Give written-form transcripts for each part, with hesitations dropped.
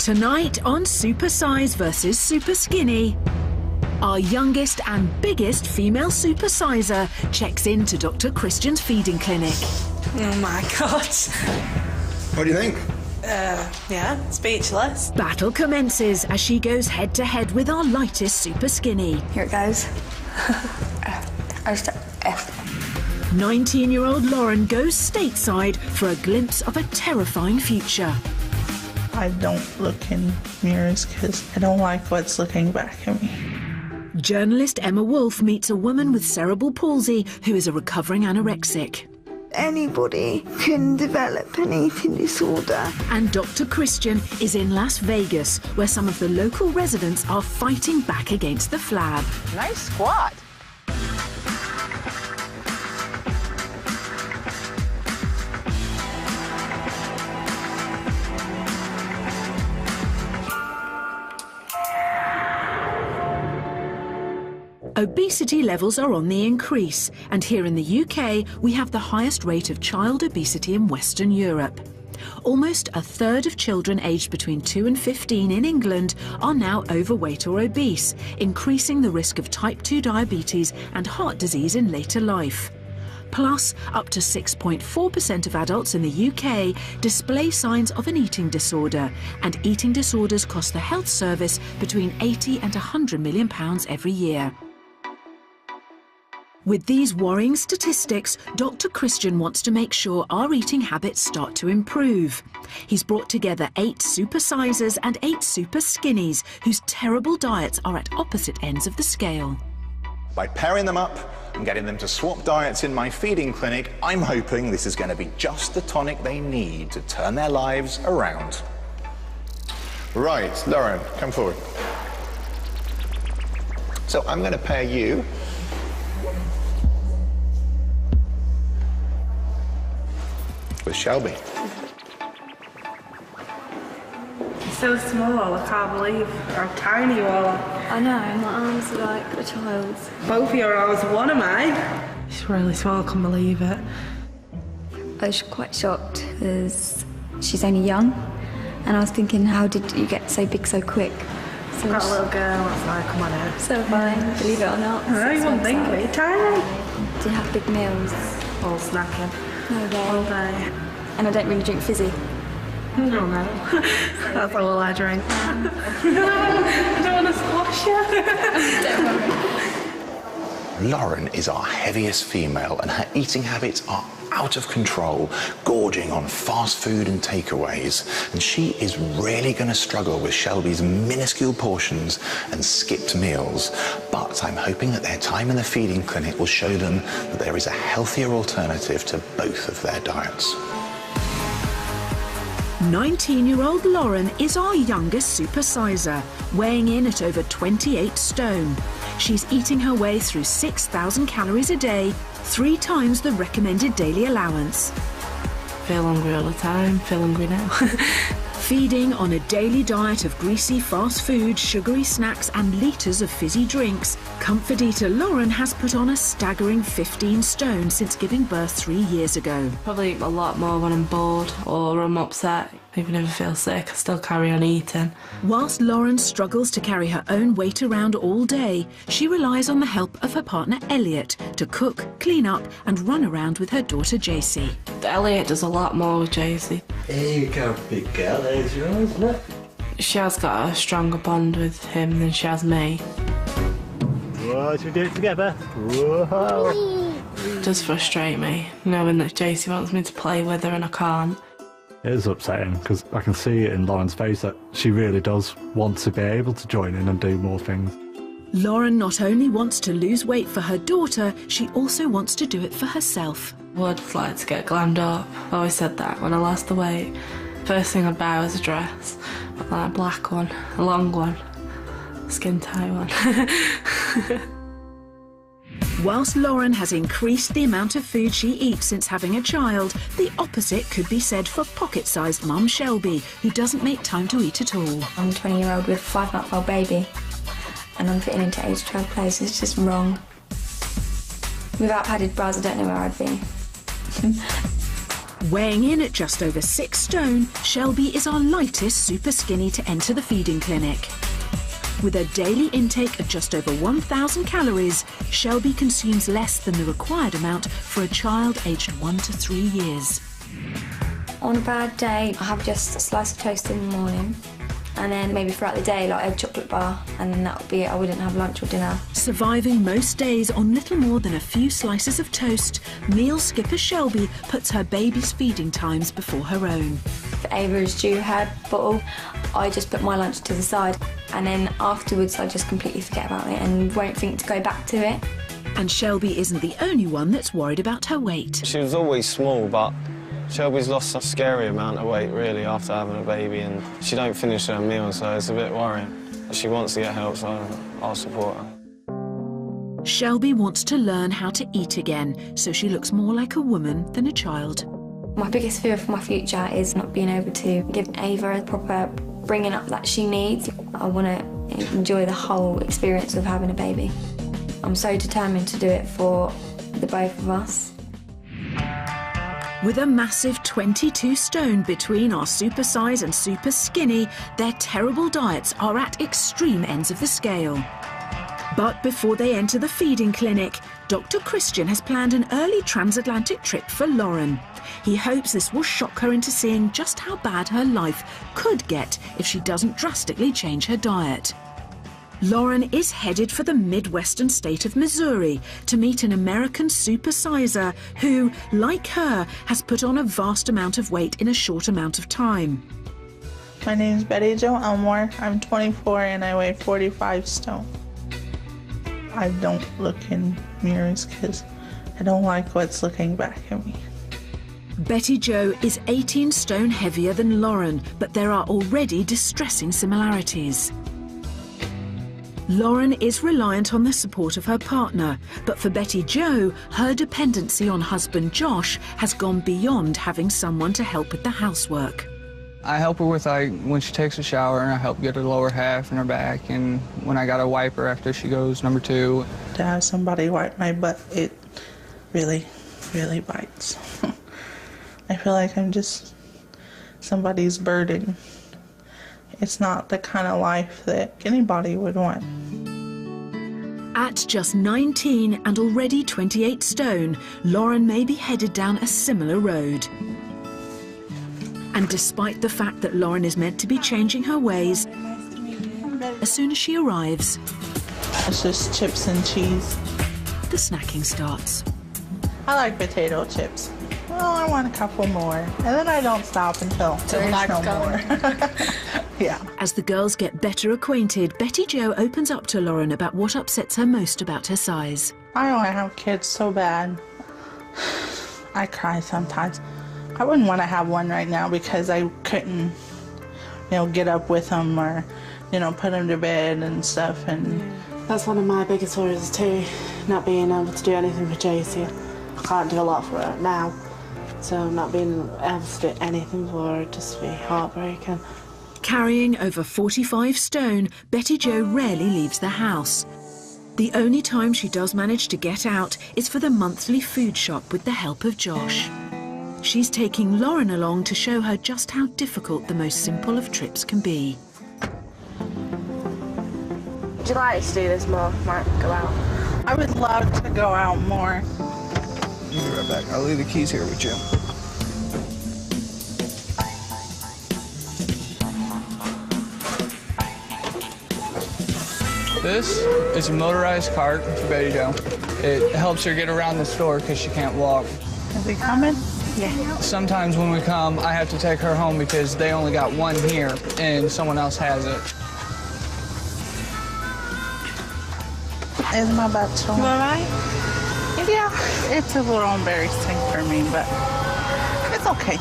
Tonight on Supersize versus Superskinny, our youngest and biggest female supersizer checks into Dr. Christian's feeding clinic. Oh my God. What do you think? Yeah, speechless. Battle commences as she goes head-to-head with our lightest Superskinny. Here it goes. 19-year-old Lauren goes stateside for a glimpse of a terrifying future. I don't look in mirrors because I don't like what's looking back at me. Journalist Emma Wolfe meets a woman with cerebral palsy who is a recovering anorexic. Anybody can develop an eating disorder. And Dr. Christian is in Las Vegas, where some of the local residents are fighting back against the flab. Nice squat. Obesity levels are on the increase, and here in the UK, we have the highest rate of child obesity in Western Europe. Almost a third of children aged between 2 and 15 in England are now overweight or obese, increasing the risk of type 2 diabetes and heart disease in later life. Plus, up to 6.4% of adults in the UK display signs of an eating disorder, and eating disorders cost the health service between £80 and £100 million every year. With these worrying statistics, Dr. Christian wants to make sure our eating habits start to improve. He's brought together 8 supersizers and 8 super skinnies whose terrible diets are at opposite ends of the scale. By pairing them up and getting them to swap diets in my feeding clinic, I'm hoping this is going to be just the tonic they need to turn their lives around. Right, Lauren, come forward. So I'm going to pair you with Shelby. You're so small, I can't believe how tiny you are. I know, my arms are like a child's. Both of your arms are one of mine. She's really small, I can't believe it. I was quite shocked because she's only young, and I was thinking, how did you get so big so quick? So Got a little girl, it's like, come on out. So fine, believe it or not. No, you wouldn't think it, tiny. Do you have big meals? All snacking. No way. All day. And I don't really drink fizzy. No. That's all I drink. I don't want to squash you. Don't worry. Lauren is our heaviest female, and her eating habits are out of control, gorging on fast food and takeaways. And she is really going to struggle with Shelby's minuscule portions and skipped meals. But I'm hoping that their time in the feeding clinic will show them that there is a healthier alternative to both of their diets. 19-year-old Lauren is our youngest supersizer, weighing in at over 28 stone. She's eating her way through 6,000 calories a day, 3 times the recommended daily allowance. Feel hungry all the time, feel hungry now. Feeding on a daily diet of greasy fast food, sugary snacks and litres of fizzy drinks, comfort eater Lauren has put on a staggering 15 stone since giving birth 3 years ago. Probably eat a lot more when I'm bored or I'm upset. Even if I feel sick, I still carry on eating. Whilst Lauren struggles to carry her own weight around all day, she relies on the help of her partner Elliot to cook, clean up and run around with her daughter JC. Elliot does a lot more with Jaycee. Here you go, big girl. There's yours, isn't it? She has got a stronger bond with him than she has me. Whoa, should we do it together? Whoa! It does frustrate me, knowing that Jaycee wants me to play with her and I can't. It is upsetting because I can see it in Lauren's face that she really does want to be able to join in and do more things. Lauren not only wants to lose weight for her daughter, she also wants to do it for herself. I would like to get glammed up. I always said that when I lost the weight. First thing I'd buy was a dress, but then a black one, a long one, skin tight one. Whilst Lauren has increased the amount of food she eats since having a child, the opposite could be said for pocket-sized mum Shelby, who doesn't make time to eat at all. I'm a 20-year-old with a 5-month-old baby, and I'm fitting into age 12 clothes. It's just wrong. Without padded bras, I don't know where I'd be. Weighing in at just over 6 stone, Shelby is our lightest super skinny to enter the feeding clinic. With a daily intake of just over 1,000 calories, Shelby consumes less than the required amount for a child aged 1 to 3 years. On a bad day, I have just a slice of toast in the morning, and then maybe throughout the day, like a chocolate bar, and then that would be it. I wouldn't have lunch or dinner. Surviving most days on little more than a few slices of toast, meal skipper Shelby puts her baby's feeding times before her own. If Ava is due her bottle, I just put my lunch to the side, and then afterwards I just completely forget about it and won't think to go back to it. And Shelby isn't the only one that's worried about her weight. She was always small, but Shelby's lost a scary amount of weight, really, after having a baby, and she don't finish her meals, so it's a bit worrying. She wants to get help, so I'll support her. Shelby wants to learn how to eat again, so she looks more like a woman than a child. My biggest fear for my future is not being able to give Ava a proper bringing up that she needs. I want to enjoy the whole experience of having a baby. I'm so determined to do it for the both of us. With a massive 22 stone between our Supersize and Superskinny, their terrible diets are at extreme ends of the scale. But before they enter the feeding clinic, Dr. Christian has planned an early transatlantic trip for Lauren. He hopes this will shock her into seeing just how bad her life could get if she doesn't drastically change her diet. Lauren is headed for the Midwestern state of Missouri to meet an American supersizer who, like her, has put on a vast amount of weight in a short amount of time. My name's Betty Jo Elmore. I'm 24 and I weigh 45 stone. I don't look in mirrors because I don't like what's looking back at me. Betty Jo is 18 stone heavier than Lauren, but there are already distressing similarities. Lauren is reliant on the support of her partner, but for Betty Jo, her dependency on husband Josh has gone beyond having someone to help with the housework. I help her with, when she takes a shower, and I help get her lower half and her back, and when I gotta wipe her after she goes number 2. To have somebody wipe my butt, it really, really bites. I feel like I'm just somebody's burden. It's not the kind of life that anybody would want. At just 19 and already 28 stone, Lauren may be headed down a similar road. And despite the fact that Lauren is meant to be changing her ways, as soon as she arrives, it's just chips and cheese. The snacking starts. I like potato chips. Well, I want a couple more. And then I don't stop until there's no more. Yeah. As the girls get better acquainted, Betty Jo opens up to Lauren about what upsets her most about her size. I want to have kids so bad. I cry sometimes. I wouldn't want to have one right now because I couldn't, get up with them or, put them to bed and stuff. And that's one of my biggest worries too, not being able to do anything for JC. I can't do a lot for her now, so not being able to do anything for her would just be heartbreaking. Carrying over 45 stone, Betty Jo rarely leaves the house. The only time she does manage to get out is for the monthly food shop with the help of Josh. She's taking Lauren along to show her just how difficult the most simple of trips can be. Would you like to do this more, Mark? Go out? I would love to go out more. I'll be right back. I'll leave the keys here with you. This is a motorized cart for Betty Jo. It helps her get around the store because she can't walk. Is he coming? Yeah. Sometimes when we come, I have to take her home because they only got one here and someone else has it. Is my butt sore? You all right? Yeah, it's a little embarrassing for me, but it's okay.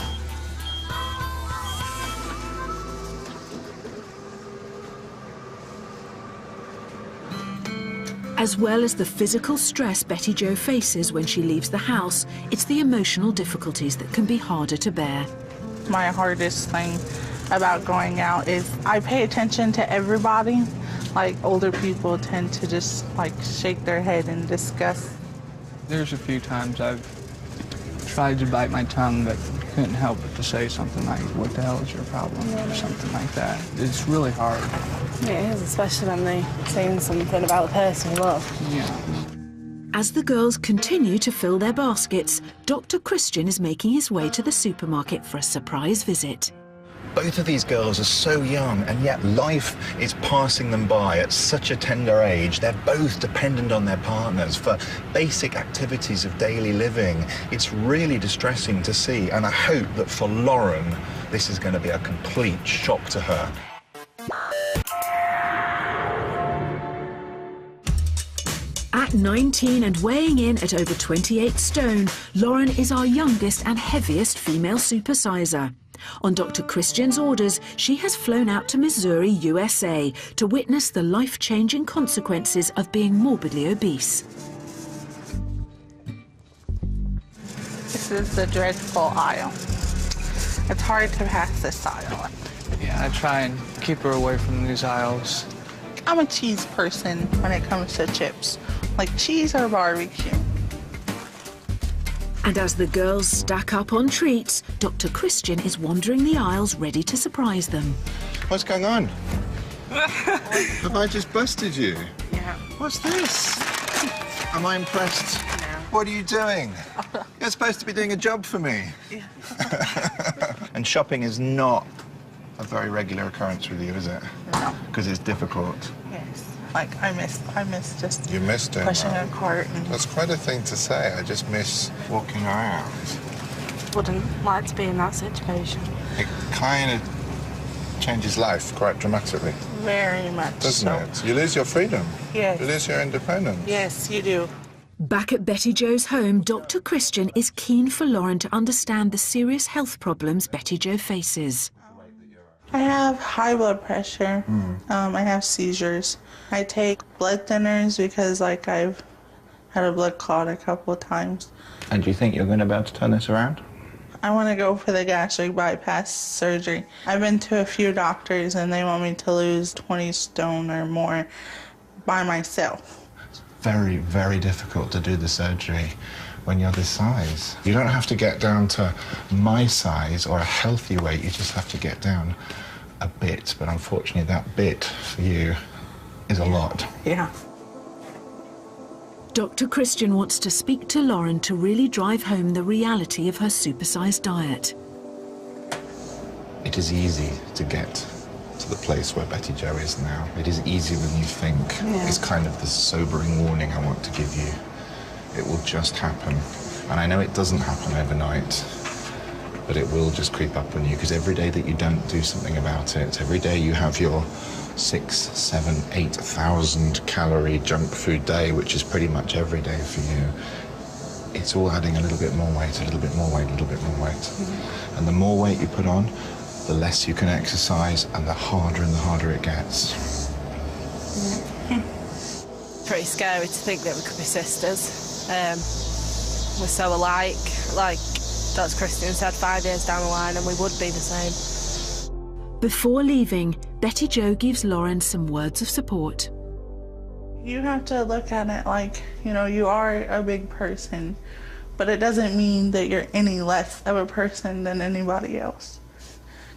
As well as the physical stress Betty Jo faces when she leaves the house, it's the emotional difficulties that can be harder to bear. My hardest thing about going out is I pay attention to everybody. Like, older people tend to just, shake their head in disgust. There's a few times I've tried to bite my tongue, but couldn't help but to say something like, what the hell is your problem, or something like that. It's really hard. It is, especially when they're saying something about the person you love. Yeah. As the girls continue to fill their baskets, Dr. Christian is making his way to the supermarket for a surprise visit. Both of these girls are so young, and yet life is passing them by at such a tender age. They're both dependent on their partners for basic activities of daily living. It's really distressing to see, and I hope that for Lauren, this is going to be a complete shock to her. At 19 and weighing in at over 28 stone, Lauren is our youngest and heaviest female supersizer. On Dr. Christian's orders, she has flown out to Missouri, USA, to witness the life-changing consequences of being morbidly obese. This is the dreadful aisle. It's hard to pass this aisle. Yeah, I try and keep her away from these aisles. I'm a cheese person when it comes to chips, like cheese or barbecue. And as the girls stack up on treats, Dr. Christian is wandering the aisles ready to surprise them. What's going on? Have I just busted you? Yeah. What's this? Am I impressed? No. What are you doing? You're supposed to be doing a job for me. Yeah. And shopping is not a very regular occurrence with you, is it? No. Because it's difficult. Yes. Like, I miss just You missed it. pushing a cart. And That's quite a thing to say. I just miss walking around. Wouldn't like to be in that situation. It kind of changes life quite dramatically, very much doesn't so. it? You lose your freedom. Yes. You lose your independence. Yes, you do. Back at Betty Jo's home, Dr. Christian is keen for Lauren to understand the serious health problems Betty Jo faces. I have high blood pressure. I have seizures. I take blood thinners because, like, I've had a blood clot a couple of times. And do you think you're going to be able to turn this around? I want to go for the gastric bypass surgery. I've been to a few doctors and they want me to lose 20 stone or more by myself. It's very, very difficult to do the surgery when you're this size. You don't have to get down to my size or a healthy weight, you just have to get down a bit. But unfortunately, that bit for you is a lot. Yeah. Dr. Christian wants to speak to Lauren to really drive home the reality of her supersized diet. It is easy to get to the place where Betty Jo is now. It is easier than you think. Yeah. It's kind of the sobering warning I want to give you. It will just happen. And I know it doesn't happen overnight, but it will just creep up on you, because every day that you don't do something about it, every day you have your 6, 7, 8,000 calorie junk food day, which is pretty much every day for you, it's all adding a little bit more weight, a little bit more weight, a little bit more weight. And the more weight you put on, the less you can exercise, and the harder it gets. Pretty scary to think that we could be sisters. We're so alike. Like Dr. Christian said, 5 years down the line, and we would be the same. Before leaving, Betty Jo gives Lauren some words of support. You have to look at it like, you know, you are a big person, but it doesn't mean that you're any less of a person than anybody else.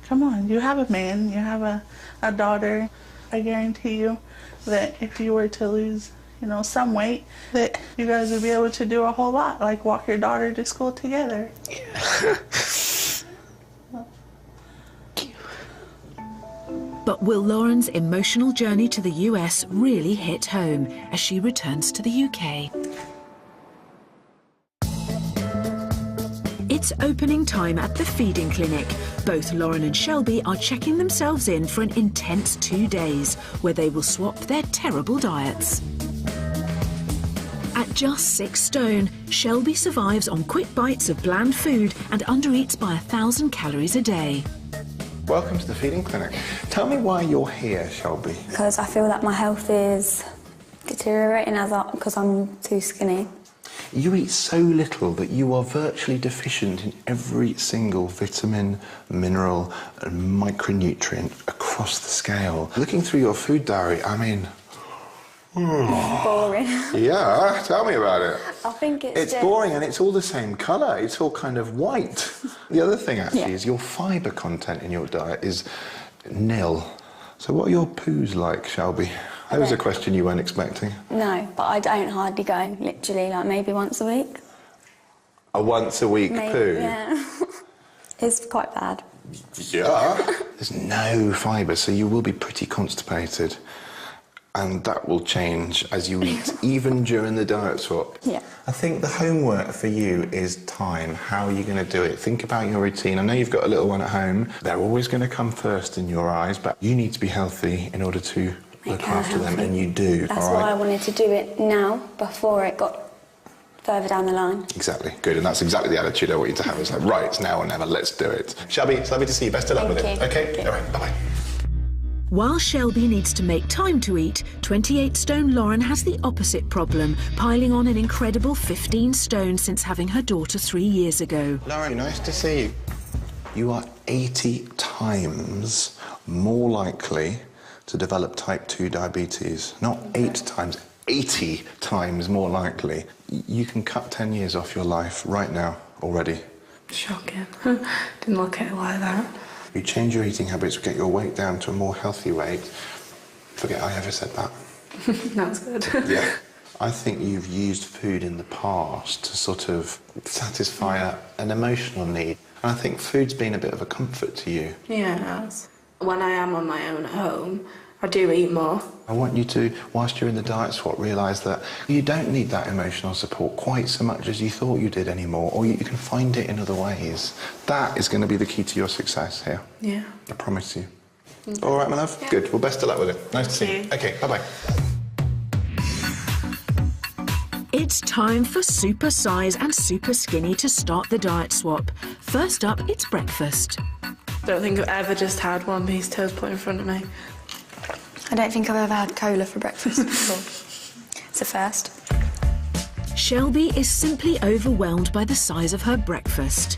Come on, you have a man, you have a daughter. I guarantee you that if you were to lose, you know, some weight, that you guys would be able to do a whole lot, like walk your daughter to school together. Yeah. But will Lauren's emotional journey to the US really hit home as she returns to the UK? It's opening time at the feeding clinic. Both Lauren and Shelby are checking themselves in for an intense 2 days, where they will swap their terrible diets. At just 6 stone, Shelby survives on quick bites of bland food and undereats by 1,000 calories a day. Welcome to the feeding clinic. Tell me why you're here, Shelby. Because I feel that my health is deteriorating because I'm too skinny. You eat so little that you are virtually deficient in every single vitamin, mineral, and micronutrient across the scale. Looking through your food diary, I mean, Boring. Yeah, tell me about it. I think It's boring and it's all the same colour. It's all kind of white. The other thing actually is your fibre content in your diet is nil. So what are your poos like, Shelby? That was a question you weren't expecting. No, but I don't hardly go, literally, like maybe once a week. A once a week poo? Yeah. It's quite bad. Yeah. There's no fibre, so you will be pretty constipated. And that will change as you eat, even during the diet swap. Yeah. I think the homework for you is time. How are you going to do it? Think about your routine. I know you've got a little one at home. They're always going to come first in your eyes, but you need to be healthy in order to look after them, and you do. That's why I wanted to do it now, before it got further down the line. Exactly. Good. And that's exactly the attitude I want you to have. It's like, right, it's now or never. Let's do it. Shelby, it's lovely to see you. Best of luck with it. Okay? All right. Bye-bye. While Shelby needs to make time to eat, 28 stone Lauren has the opposite problem, piling on an incredible 15 stone since having her daughter 3 years ago. Lauren, nice to see you. You are 80 times more likely to develop type 2 diabetes. Not 8 times, 80 times more likely. You can cut 10 years off your life right now already. Shocking. Didn't look at it like that. You change your eating habits, get your weight down to a more healthy weight. Forget I ever said that. That's good. Yeah. I think you've used food in the past to sort of satisfy an emotional need. And I think food's been a bit of a comfort to you. Yeah, it has. When I am on my own at home, I do eat more. I want you to, whilst you're in the diet swap, realise that you don't need that emotional support quite so much as you thought you did anymore, or you can find it in other ways. That is going to be the key to your success here. Yeah. I promise you. All right, my love? Yeah. Good. Well, best of luck with it. Nice to see you. OK, bye-bye. It's time for Supersize and Superskinny to start the diet swap. First up, it's breakfast. Don't think I've ever just had one piece of toast put in front of me. I don't think I've ever had cola for breakfast before. It's a first. Shelby is simply overwhelmed by the size of her breakfast.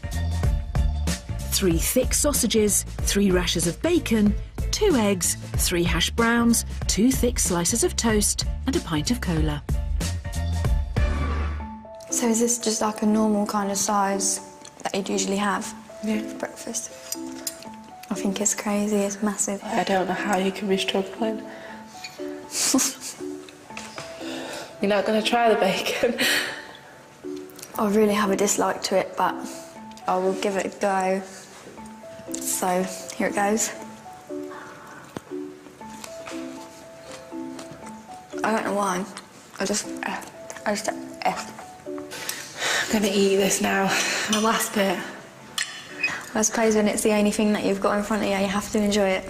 3 thick sausages, 3 rashers of bacon, 2 eggs, 3 hash browns, 2 thick slices of toast, and a pint of cola. So is this just like a normal kind of size that you'd usually have for breakfast? I think it's crazy, it's massive. I don't know how you can be struggling. You're not going to try the bacon? I really have a dislike to it, but I will give it a go. So, here it goes. I don't know why. I just I'm going to eat this now, the last bit. I suppose when it's the only thing that you've got in front of you, you have to enjoy it.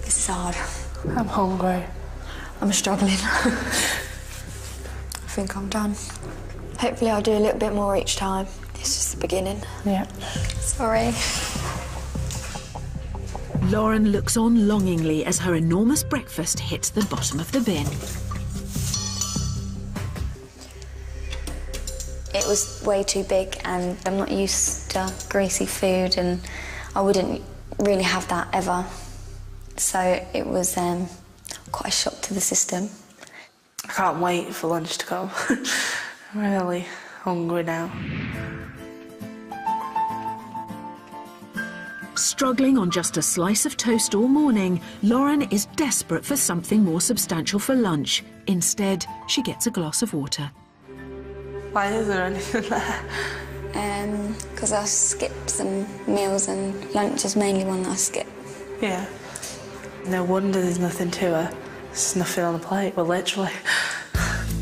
This is hard. I'm hungry. I'm struggling. I think I'm done. Hopefully I'll do a little bit more each time. It's just the beginning. Yeah. Sorry. Lauren looks on longingly as her enormous breakfast hits the bottom of the bin. It was way too big and I'm not used to greasy food and I wouldn't really have that ever. So it was quite a shock to the system. I can't wait for lunch to come. I'm really hungry now. Struggling on just a slice of toast all morning, Lauren is desperate for something more substantial for lunch. Instead, she gets a glass of water. Why is there anything there? Because I skipped some meals and lunch is mainly one that I skip. Yeah. No wonder there's nothing to her. There's nothing on the plate, well, literally.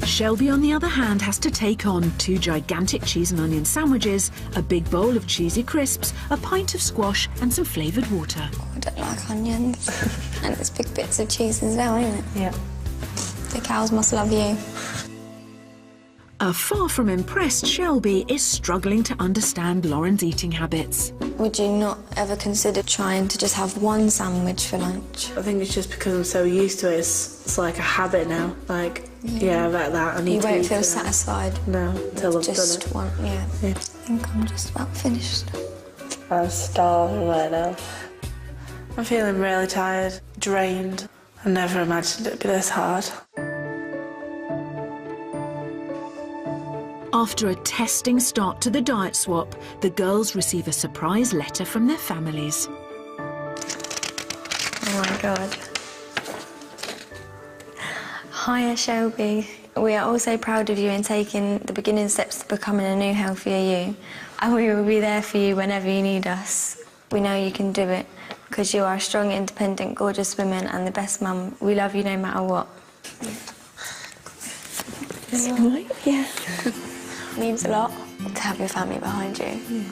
Shelby, on the other hand, has to take on 2 gigantic cheese and onion sandwiches, a big bowl of cheesy crisps, a pint of squash and some flavoured water. I don't like onions. And it's big bits of cheese as well, isn't it? Yeah. The cows must love you. A far from impressed Shelby is struggling to understand Lauren's eating habits. Would you not ever consider trying to just have one sandwich for lunch? I think it's just because I'm so used to it, it's like a habit now. Like, yeah, about that, I need you to won't eat feel it satisfied. No, until I've just done it. One, yeah. I think I'm just about finished. I'm starving right now. I'm feeling really tired, drained. I never imagined it'd be this hard. After a testing start to the diet swap, the girls receive a surprise letter from their families. Oh my God. Hiya, Shelby. We are all so proud of you in taking the beginning steps to becoming a new, healthier you. And we will be there for you whenever you need us. We know you can do it because you are a strong, independent, gorgeous woman and the best mum. We love you no matter what. Yeah. Means a lot to have your family behind you. Yeah.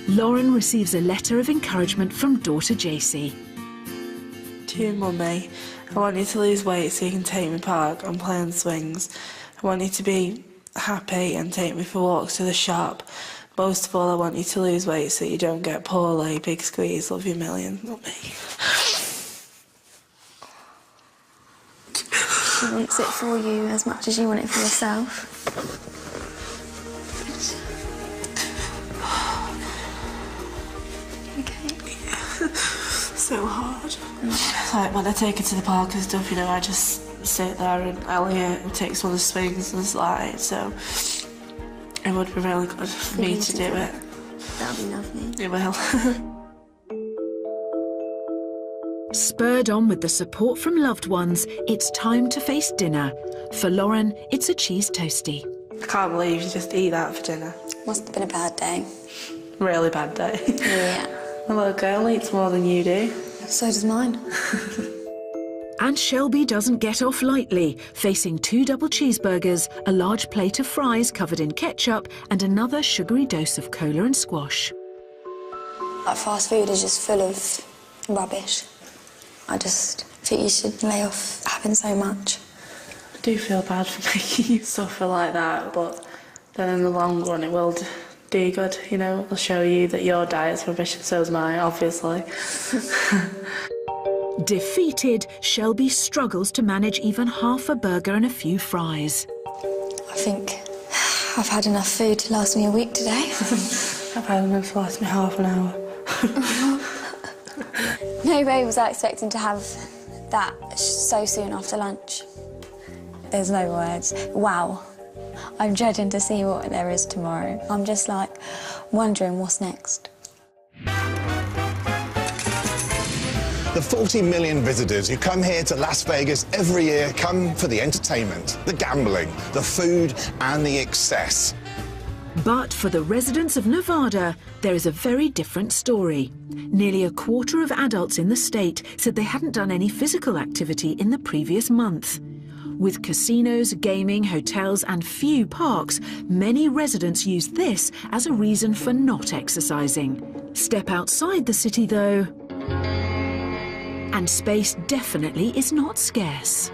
Lauren receives a letter of encouragement from daughter JC. Dear Mummy, I want you to lose weight so you can take me park and play on swings. I want you to be happy and take me for walks to the shop. Most of all, I want you to lose weight so you don't get poorly. Big squeeze, love you a million, Mummy. She wants it for you as much as you want it for yourself. So hard. Like when I take her to the park and stuff, you know, I just sit there and Elliot takes one of the swings and slides, so it would be really good for me to do it. That'll be lovely. It will. Spurred on with the support from loved ones, it's time to face dinner. For Lauren, it's a cheese toastie. I can't believe you just eat that for dinner. Must have been a bad day. Really bad day. Yeah. My little girl eats more than you do. So does mine. And Shelby doesn't get off lightly, facing 2 double cheeseburgers, a large plate of fries covered in ketchup, and another sugary dose of cola and squash. Like, fast food is just full of rubbish. I just think you should lay off having so much. I do feel bad for making you suffer like that, but then in the long run it will do good, you know. It'll show you that your diet's rubbish and so is mine, obviously. Defeated, Shelby struggles to manage even half a burger and a few fries. I think I've had enough food to last me a week today. I've had enough to last me half an hour. No way was I expecting to have that so soon after lunch. There's no words. Wow. I'm dreading to see what there is tomorrow. I'm just like wondering what's next. The 40 million visitors who come here to Las Vegas every year come for the entertainment, the gambling, the food and the excess. But for the residents of Nevada, there is a very different story. Nearly a quarter of adults in the state said they hadn't done any physical activity in the previous month. With casinos, gaming, hotels and few parks, many residents use this as a reason for not exercising. Step outside the city, though, and space definitely is not scarce.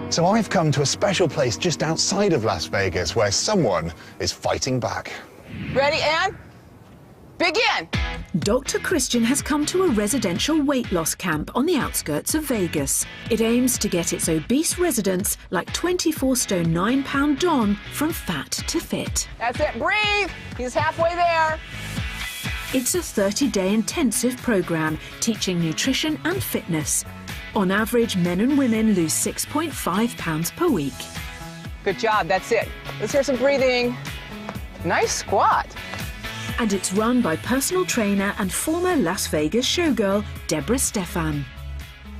So I've come to a special place just outside of Las Vegas where someone is fighting back. Ready, Ann? Begin! Dr. Christian has come to a residential weight loss camp on the outskirts of Vegas. It aims to get its obese residents, like 24 stone 9 pound Don, from fat to fit. That's it, breathe! He's halfway there. It's a 30-day intensive program teaching nutrition and fitness. On average, men and women lose 6.5 pounds per week. Good job, that's it. Let's hear some breathing. Nice squat. And it's run by personal trainer and former Las Vegas showgirl, Deborah Stefan.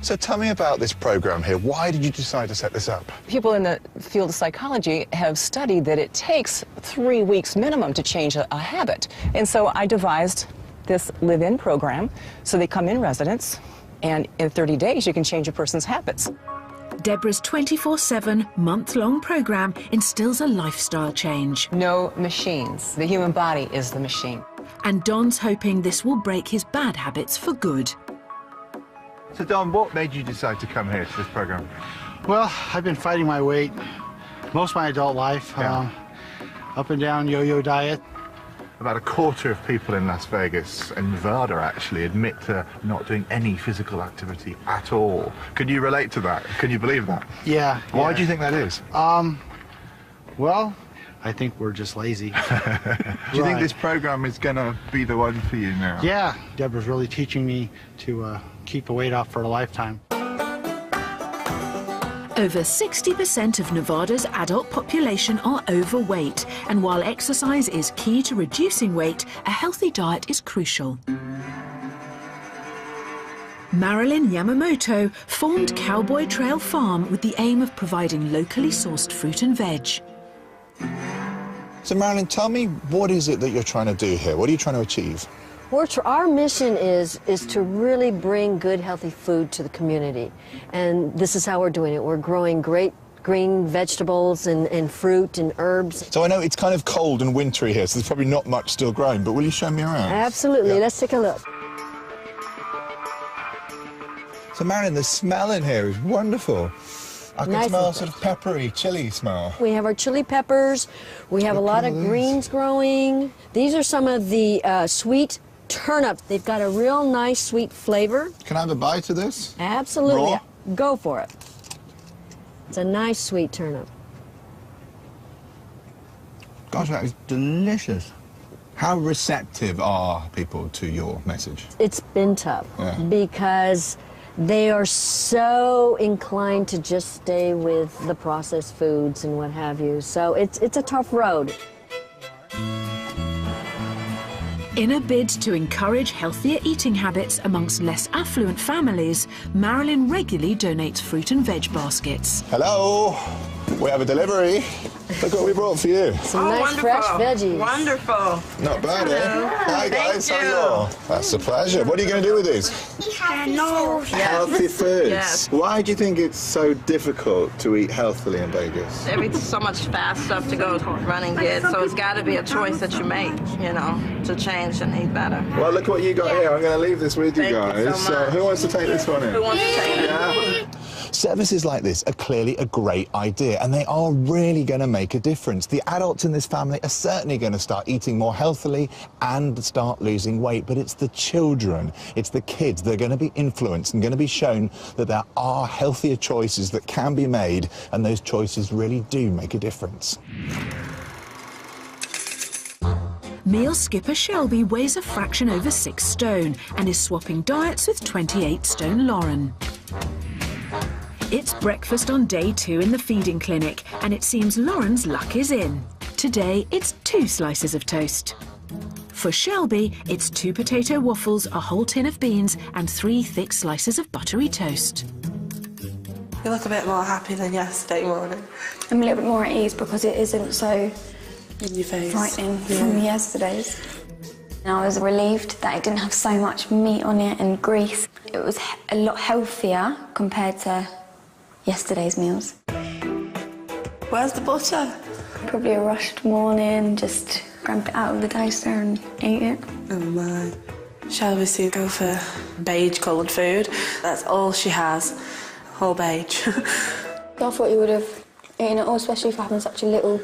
So tell me about this program here. Why did you decide to set this up? People in the field of psychology have studied that it takes 3 weeks minimum to change a habit. And so I devised this live-in program. So they come in residence, and in 30 days you can change a person's habits. Deborah's 24/7, month-long program instills a lifestyle change. No machines. The human body is the machine. And Don's hoping this will break his bad habits for good. So, Don, what made you decide to come here to this program? Well, I've been fighting my weight most of my adult life. Yeah. Up and down yo-yo diet. About a quarter of people in Las Vegas and Nevada actually admit to not doing any physical activity at all. Can you relate to that? Can you believe that? Yeah. Why do you think that is? Well, I think we're just lazy. Do you think this program is going to be the one for you now? Yeah, Deborah's really teaching me to keep the weight off for a lifetime. Over 60% of Nevada's adult population are overweight, and while exercise is key to reducing weight, a healthy diet is crucial. Marilyn Yamamoto formed Cowboy Trail Farm with the aim of providing locally sourced fruit and veg. So Marilyn, tell me, what is it that you're trying to do here? What are you trying to achieve? Our mission is to really bring good, healthy food to the community. And this is how we're doing it. We're growing great green vegetables and fruit and herbs. So I know it's kind of cold and wintry here, so there's probably not much still growing, but will you show me around? Absolutely. Yeah. Let's take a look. So Marilyn, the smell in here is wonderful. I can smell sort of peppery, chili smell. We have our chili peppers. We have a lot of greens growing. These are some of the sweet turnips. They've got a real nice sweet flavor. Can I have a bite of this? Absolutely. Raw? Go for it. It's a nice sweet turnip. Gosh, that is delicious. How receptive are people to your message? It's been tough because they are so inclined to just stay with the processed foods and what have you. So it's a tough road. In a bid to encourage healthier eating habits amongst less affluent families, Marilyn regularly donates fruit and veg baskets. Hello, we have a delivery. Look what we brought for you. Some nice fresh veggies. Wonderful. Not bad, eh? Hi guys, how are you? That's a pleasure. What are you going to do with these? Healthy foods. Yes. Why do you think it's so difficult to eat healthily in Vegas? There's so much fast stuff to go run and get, so it's got to be a choice that you make, you know, to change and eat better. Well, look what you got here. I'm going to leave this with you guys. You so much. Who wants to take this one in? Who wants to take it? Yeah. Services like this are clearly a great idea, and they are really going to make a difference. The adults in this family are certainly going to start eating more healthily and start losing weight, but it's the children, it's the kids that are going to be influenced and going to be shown that there are healthier choices that can be made, and those choices really do make a difference. Meal skipper Shelby weighs a fraction over 6 stone and is swapping diets with 28 stone Lauren. It's breakfast on day 2 in the feeding clinic, and it seems Lauren's luck is in. Today, it's 2 slices of toast. For Shelby, it's 2 potato waffles, a whole tin of beans, and 3 thick slices of buttery toast. You look a bit more happy than yesterday morning. I'm a little bit more at ease because it isn't so in your face frightening from yesterday's. And I was relieved that it didn't have so much meat on it and grease. It was a lot healthier compared to yesterday's meals. Where's the butter? Probably a rushed morning, just grabbed it out of the toaster and ate it. Oh my. Shelby's to go for beige coloured food. That's all she has. Whole beige. I thought you would have eaten it all, especially for having such a little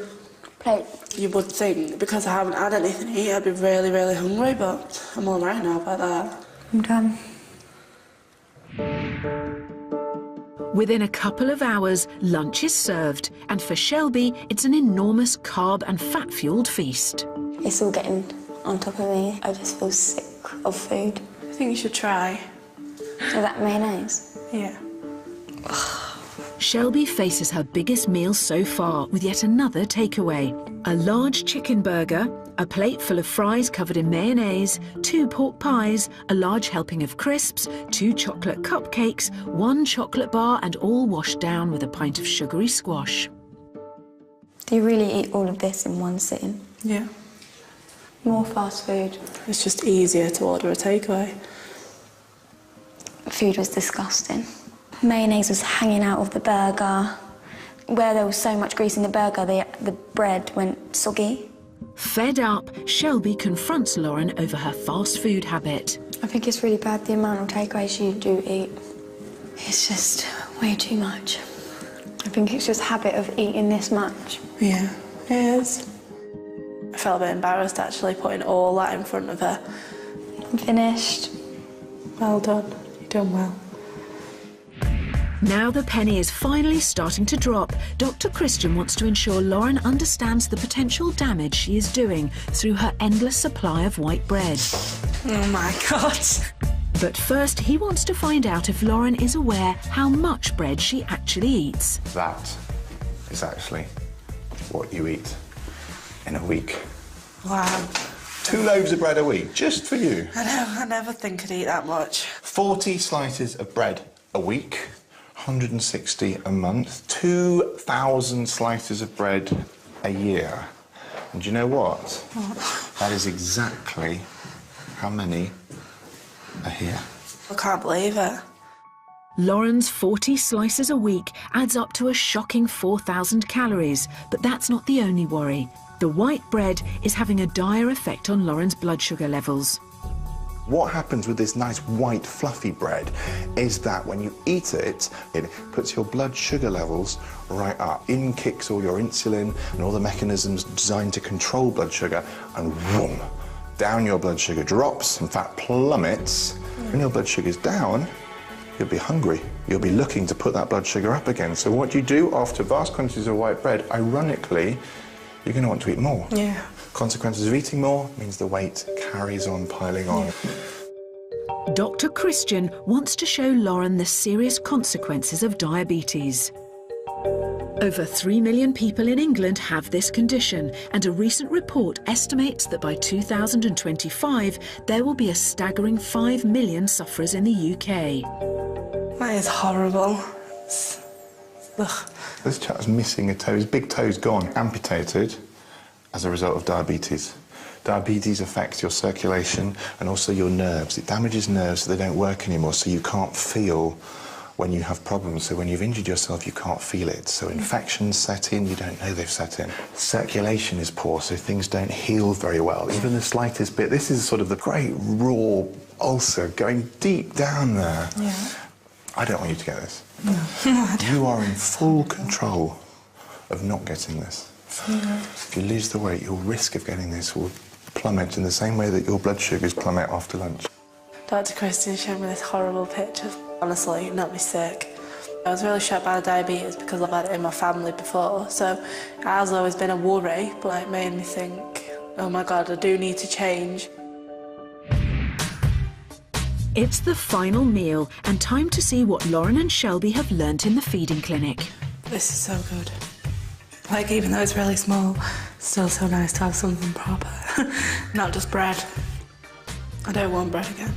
plate. You would think, because I haven't had anything to eat, I'd be really, really hungry, but I'm all right now about that. I'm done. Within a couple of hours, lunch is served, and for Shelby, it's an enormous carb and fat-fueled feast. It's all getting on top of me. I just feel sick of food. I think you should try. So that mayonnaise? Yeah. Shelby faces her biggest meal so far with yet another takeaway. A large chicken burger, a plate full of fries covered in mayonnaise, 2 pork pies, a large helping of crisps, 2 chocolate cupcakes, 1 chocolate bar, and all washed down with a pint of sugary squash. Do you really eat all of this in one sitting? Yeah. More fast food. It's just easier to order a takeaway. Food was disgusting. Mayonnaise was hanging out of the burger. Where there was so much grease in the burger, the bread went soggy. Fed up, Shelby confronts Lauren over her fast food habit. I think it's really bad, the amount of takeaways you do eat. It's just way too much. I think it's just habit of eating this much. Yeah, it is. I felt a bit embarrassed actually putting all that in front of her. I'm finished. Well done. You've done well. Now the penny is finally starting to drop. Dr. Christian wants to ensure Lauren understands the potential damage she is doing through her endless supply of white bread. Oh my God. But first, he wants to find out if Lauren is aware how much bread she actually eats. That is actually what you eat in a week. Wow. 2 loaves of bread a week, just for you. I know, I never think I'd eat that much. 40 slices of bread a week, 160 a month, 2,000 slices of bread a year. And do you know what? That is exactly how many are here. I can't believe it. Lauren's 40 slices a week adds up to a shocking 4,000 calories, but that's not the only worry. The white bread is having a dire effect on Lauren's blood sugar levels. What happens with this nice white fluffy bread is that when you eat it, it puts your blood sugar levels right up. In kicks all your insulin and all the mechanisms designed to control blood sugar, and boom, down your blood sugar drops, in fact plummets. When your blood sugar's down, you'll be hungry. You'll be looking to put that blood sugar up again. So what you do after vast quantities of white bread, ironically, you're going to want to eat more. Yeah. Consequences of eating more means the weight carries on piling on. Dr. Christian wants to show Lauren the serious consequences of diabetes. Over 3 million people in England have this condition, and a recent report estimates that by 2025 there will be a staggering 5 million sufferers in the UK. That is horrible. Ugh. This chap's missing a toe, his big toe's gone, amputated as a result of diabetes. Diabetes affects your circulation and also your nerves. It damages nerves so they don't work anymore, so you can't feel when you have problems. So when you've injured yourself, you can't feel it. So infections set in, you don't know they've set in. Circulation is poor, so things don't heal very well. Even the slightest bit. This is sort of the great raw ulcer going deep down there. Yeah. I don't want you to get this. No. You are in full control of not getting this. Yeah. If you lose the weight, your risk of getting this will plummet in the same way that your blood sugars plummet after lunch. Dr. Christian showed me this horrible picture. Honestly, it knocked me sick. I was really shocked by the diabetes because I've had it in my family before, so it has always been a worry, but it made me think, oh my God, I do need to change. It's the final meal and time to see what Lauren and Shelby have learnt in the feeding clinic. This is so good. Like, even though it's really small, it's still so nice to have something proper. Not just bread. I don't want bread again.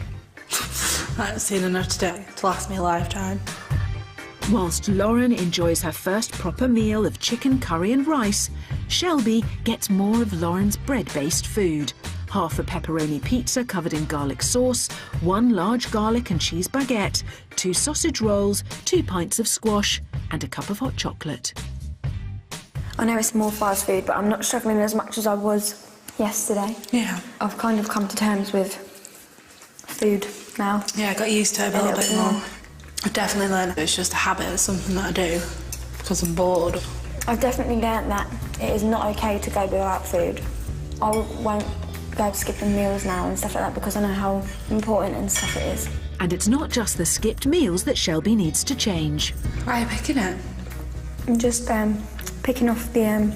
I haven't seen enough today to last me a lifetime. Whilst Lauren enjoys her first proper meal of chicken curry and rice, Shelby gets more of Lauren's bread-based food. Half a pepperoni pizza covered in garlic sauce, 1 large garlic and cheese baguette, 2 sausage rolls, 2 pints of squash, and a cup of hot chocolate. I know it's more fast food, but I'm not struggling as much as I was yesterday. Yeah. I've kind of come to terms with food now. Yeah, I got used to it a little bit more. I've definitely learned it's just a habit, it's something that I do because I'm bored. I've definitely learnt that it is not okay to go without food. I won't go skipping meals now and stuff like that because I know how important and stuff it is. And it's not just the skipped meals that Shelby needs to change. Why are you picking it? I'm just picking off the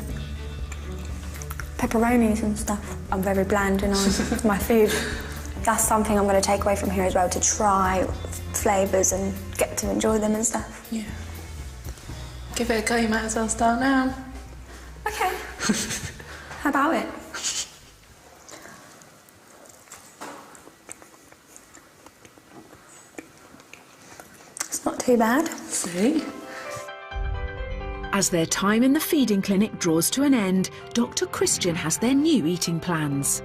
pepperonis and stuff. I'm very bland and with my food. That's something I'm going to take away from here as well, to try flavours and get to enjoy them and stuff. Yeah. Give it a go, you might as well start now. Okay. How about it? It's not too bad. See? As their time in the feeding clinic draws to an end, Dr. Christian has their new eating plans.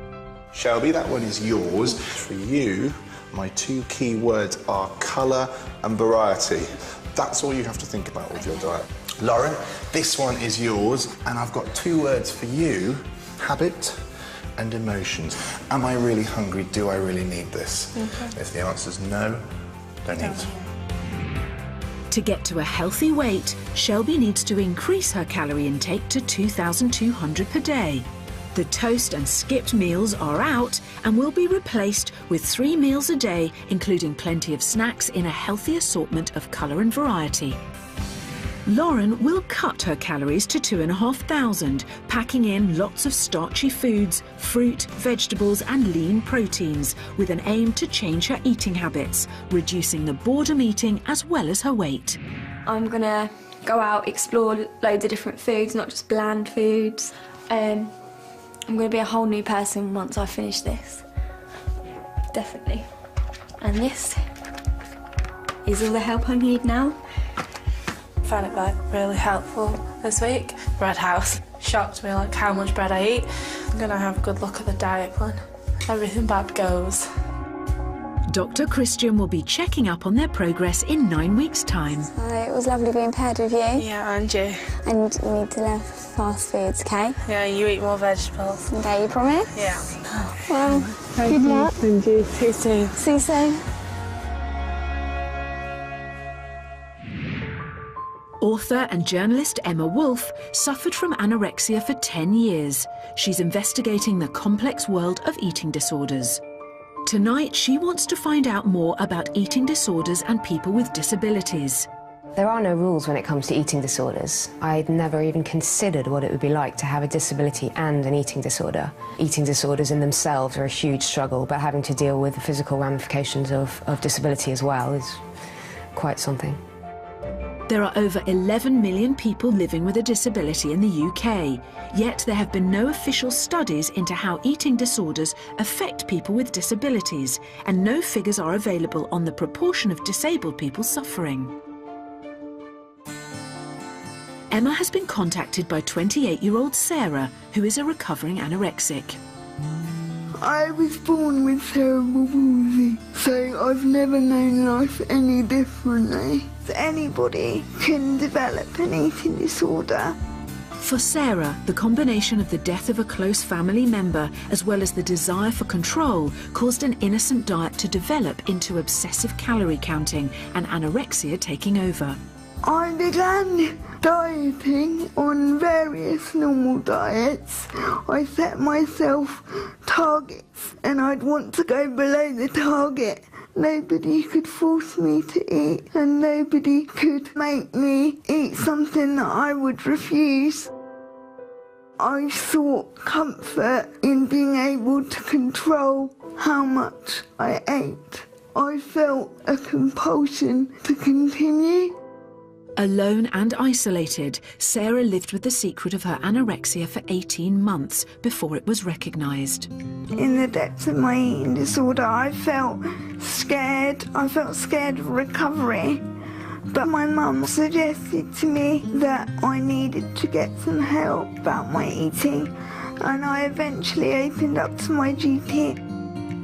Shelby, that one is yours. For you, my 2 key words are colour and variety. That's all you have to think about with your diet. Lauren, this one is yours, and I've got 2 words for you: habit and emotions. Am I really hungry? Do I really need this? Okay. If the answer's no, don't eat. To get to a healthy weight, Shelby needs to increase her calorie intake to 2,200 per day. The toast and skipped meals are out and will be replaced with 3 meals a day, including plenty of snacks in a healthy assortment of colour and variety. Lauren will cut her calories to 2,500, packing in lots of starchy foods, fruit, vegetables and lean proteins, with an aim to change her eating habits, reducing the boredom eating as well as her weight. I'm gonna go out, explore loads of different foods, not just bland foods. I'm gonna be a whole new person once I finish this. Definitely. And this is all the help I need now. I found it like really helpful this week. Bread House shocked me like how much bread I eat. I'm gonna have a good look at the diet plan. Everything bad goes. Dr. Christian will be checking up on their progress in 9 weeks' time. It was lovely being paired with you. Yeah, and you. And you need to leave fast foods, okay? Yeah, you eat more vegetables. Okay, you promise? Yeah. Well, good luck. Thank you. See you soon. See you soon. Author and journalist Emma Wolfe suffered from anorexia for 10 years. She's investigating the complex world of eating disorders. Tonight, she wants to find out more about eating disorders and people with disabilities. There are no rules when it comes to eating disorders. I'd never even considered what it would be like to have a disability and an eating disorder. Eating disorders in themselves are a huge struggle, but having to deal with the physical ramifications of disability as well is quite something. There are over 11 million people living with a disability in the UK, yet there have been no official studies into how eating disorders affect people with disabilities, and no figures are available on the proportion of disabled people suffering. Emma has been contacted by 28-year-old Sarah, who is a recovering anorexic. I was born with cerebral palsy, so I've never known life any differently. Anybody can develop an eating disorder. For Sarah, the combination of the death of a close family member as well as the desire for control caused an innocent diet to develop into obsessive calorie counting and anorexia taking over. I began dieting on various normal diets. I set myself targets and I'd want to go below the target. Nobody could force me to eat and nobody could make me eat something that I would refuse. I sought comfort in being able to control how much I ate. I felt a compulsion to continue. Alone and isolated, Sarah lived with the secret of her anorexia for 18 months before it was recognised. In the depths of my eating disorder, I felt scared. I felt scared of recovery. But my mum suggested to me that I needed to get some help about my eating, and I eventually opened up to my GP.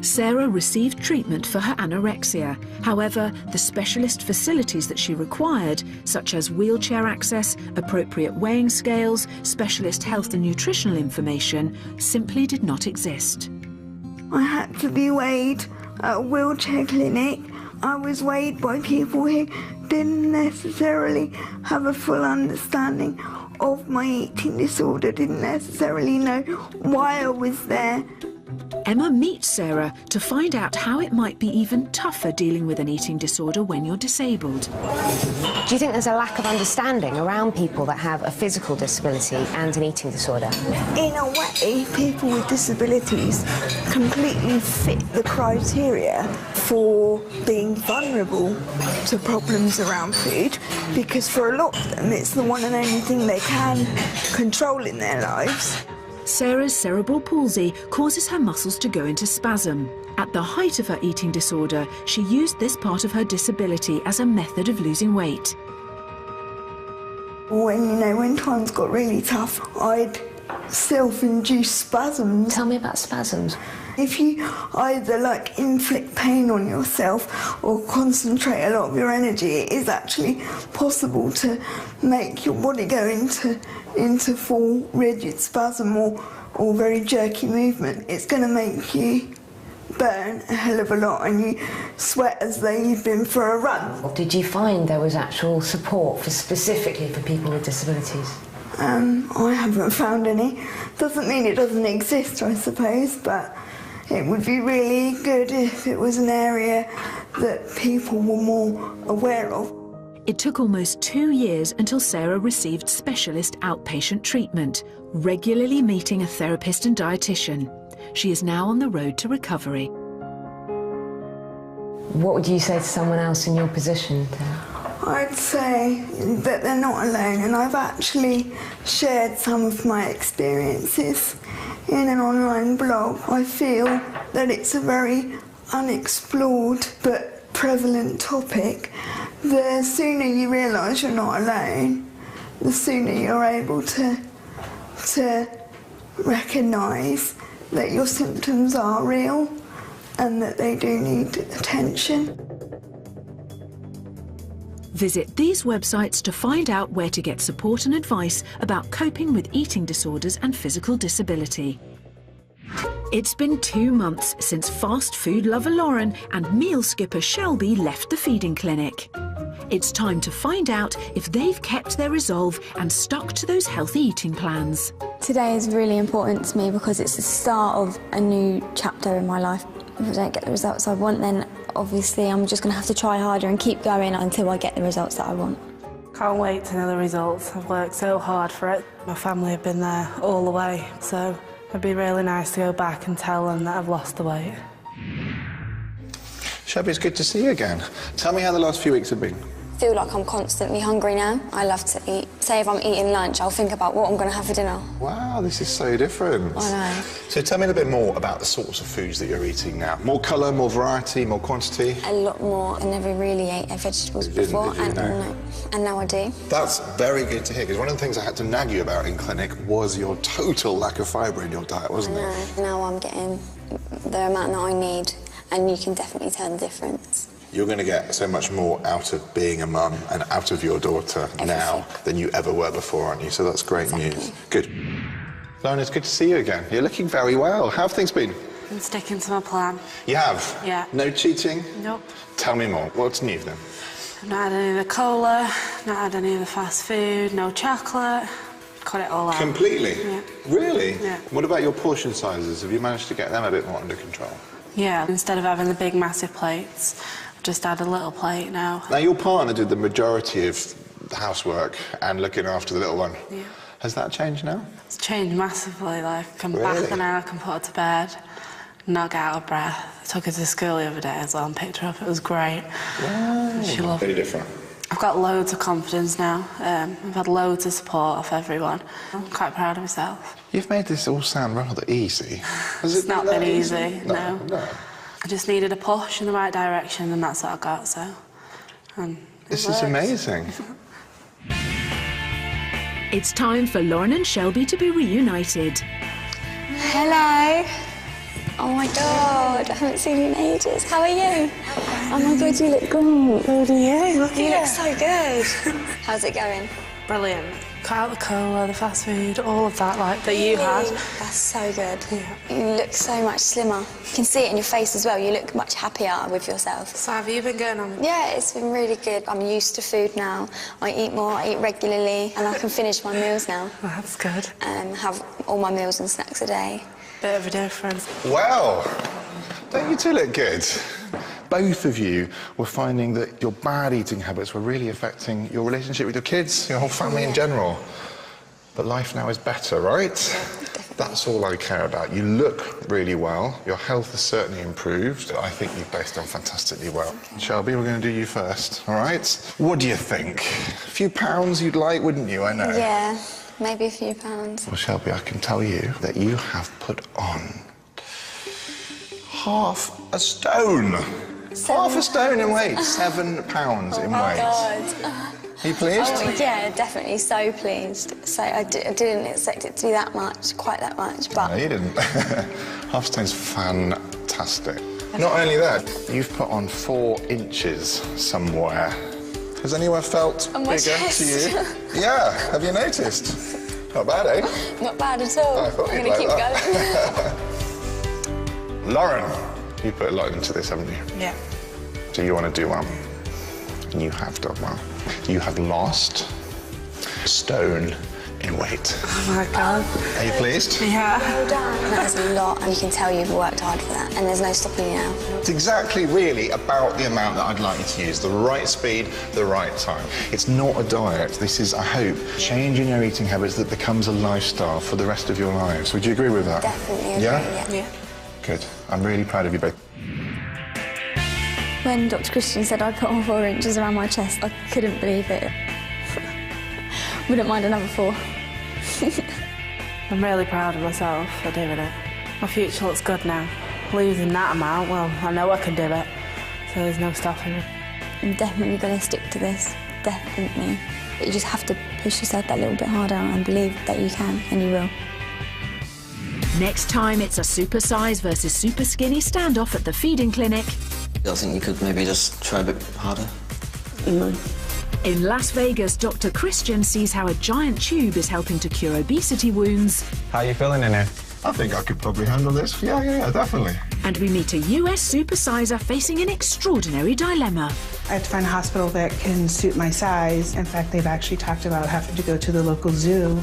Sarah received treatment for her anorexia. However, the specialist facilities that she required, such as wheelchair access, appropriate weighing scales, specialist health and nutritional information, simply did not exist. I had to be weighed at a wheelchair clinic. I was weighed by people who didn't necessarily have a full understanding of my eating disorder, didn't necessarily know why I was there. Emma meets Sarah to find out how it might be even tougher dealing with an eating disorder when you're disabled. Do you think there's a lack of understanding around people that have a physical disability and an eating disorder? In a way, people with disabilities completely fit the criteria for being vulnerable to problems around food, because for a lot of them it's the one and only thing they can control in their lives. Sarah's cerebral palsy causes her muscles to go into spasm. At the height of her eating disorder, she used this part of her disability as a method of losing weight. When times got really tough, I'd self-induce spasms. Tell me about spasms. If you either inflict pain on yourself or concentrate a lot of your energy, it is actually possible to make your body go into full rigid spasm or very jerky movement. It's going to make you burn a hell of a lot and you sweat as though you've been for a run. Did you find there was actual support specifically for people with disabilities? I haven't found any. Doesn't mean it doesn't exist, I suppose, but it would be really good if it was an area that people were more aware of. It took almost 2 years until Sarah received specialist outpatient treatment, regularly meeting a therapist and dietitian. She is now on the road to recovery. What would you say to someone else in your position? I'd say that they're not alone, and I've actually shared some of my experiences in an online blog. I feel that it's a very unexplored but prevalent topic. The sooner you realise you're not alone, the sooner you're able to recognise that your symptoms are real and that they do need attention. Visit these websites to find out where to get support and advice about coping with eating disorders and physical disability. It's been 2 months since fast food lover Lauren and meal skipper Shelby left the feeding clinic. It's time to find out if they've kept their resolve and stuck to those healthy eating plans. Today is really important to me because it's the start of a new chapter in my life. If I don't get the results I want, then obviously I'm just going to have to try harder and keep going until I get the results that I want. Can't wait to know the results. I've worked so hard for it. My family have been there all the way, so it'd be really nice to go back and tell them that I've lost the weight. Shelby, it's good to see you again. Tell me how the last few weeks have been. I feel like I'm constantly hungry now. I love to eat. Say if I'm eating lunch, I'll think about what I'm going to have for dinner. Wow, this is so different. I know. So tell me a little bit more about the sorts of foods that you're eating now. More colour, more variety, more quantity? A lot more. I never really ate vegetables before, and now I do. That's very good to hear, because one of the things I had to nag you about in clinic was your total lack of fibre in your diet, wasn't it? Now I'm getting the amount that I need, and you can definitely tell the difference. You're going to get so much more out of being a mum and out of your daughter now than you ever were before, aren't you? So that's great news. Good. Lauren, it's good to see you again. You're looking very well. How have things been? I'm sticking to my plan. You have? Yeah. No cheating? Nope. Tell me more. What's new then? I've not had any of the cola, not had any of the fast food, no chocolate. Cut it all out. Completely? Yeah. Really? Yeah. What about your portion sizes? Have you managed to get them a bit more under control? Yeah, instead of having the big massive plates, I've just had a little plate now. Now, your partner did the majority of the housework and looking after the little one. Yeah. Has that changed now? It's changed massively. Like, I can Really? bath her now, I can put her to bed, not get out of breath. I took her to school the other day as well and picked her up. It was great. Wow. She loved it. Very different. I've got loads of confidence now. I've had loads of support off everyone. I'm quite proud of myself. You've made this all sound rather easy. Has It's it not been easy, no. No. I just needed a push in the right direction, and that's what I got, so... This is amazing. It's time for Lauren and Shelby to be reunited. Hello. Oh my God, I haven't seen you in ages. How are you? Oh my God, you look great. Good, yeah. You look so good. How's it going? Brilliant. Cut out the cola, the fast food, all of that, like, that you had. That's so good. Yeah. You look so much slimmer. You can see it in your face as well. You look much happier with yourself. So have you been going on? Yeah, it's been really good. I'm used to food now. I eat more, I eat regularly, and I can finish my meals now. That's good. And have all my meals and snacks a day. Bit of a difference. Well, don't you two look good? Both of you were finding that your bad eating habits were really affecting your relationship with your kids, your whole family in general. But life now is better, right? That's all I care about. You look really well. Your health has certainly improved. I think you've both done fantastically well. Shelby, we're going to do you first, all right? What do you think? A few pounds you'd like, wouldn't you? I know. Yeah, maybe a few pounds. Well, Shelby, I can tell you that you have put on half a stone. Half a stone in weight, 7 pounds in weight. God. Are you pleased? Oh, yeah, definitely, so pleased. So I didn't expect it to be that much, quite that much, but... No, you didn't. Half a stone's fantastic. Not only that, you've put on 4 inches somewhere. Has anywhere felt On my bigger chest. to you? Yeah, have you noticed? Not bad, eh? Not bad at all. I thought I'm you'd going to like keep going. Lauren, you put a lot into this, haven't you? Yeah. So you want to do well. And you have done well. You have lost a stone in weight. Oh my God. Are you pleased? Yeah. Well done. That is a lot, and you can tell you've worked hard for that, and there's no stopping you now. It's exactly really about the amount that I'd like you to use, the right speed, the right time. It's not a diet. This is, I hope, changing your eating habits that becomes a lifestyle for the rest of your lives. Would you agree with that? Definitely agree, Yeah? Good. I'm really proud of you both. When Dr. Christian said I put on 4 inches around my chest, I couldn't believe it. Wouldn't mind another 4. I'm really proud of myself for doing it. My future looks good now. Losing that amount, well, I know I can do it, so there's no stopping me. I'm definitely going to stick to this, definitely. But you just have to push yourself that little bit harder and believe that you can, and you will. Next time, it's a Supersize versus Superskinny standoff at the feeding clinic. I think you could maybe just try a bit harder. In Las Vegas, Dr. Christian sees how a giant tube is helping to cure obesity wounds. How are you feeling in here? I think I could probably handle this. Yeah, definitely. And we meet a US supersizer facing an extraordinary dilemma. I have to find a hospital that can suit my size. In fact, they've actually talked about having to go to the local zoo.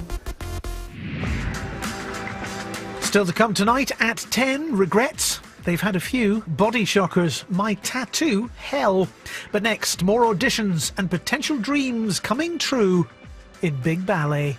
Still to come tonight at 10, regrets. They've had a few. Body shockers, my tattoo, hell. But next, more auditions and potential dreams coming true in Big Ballet.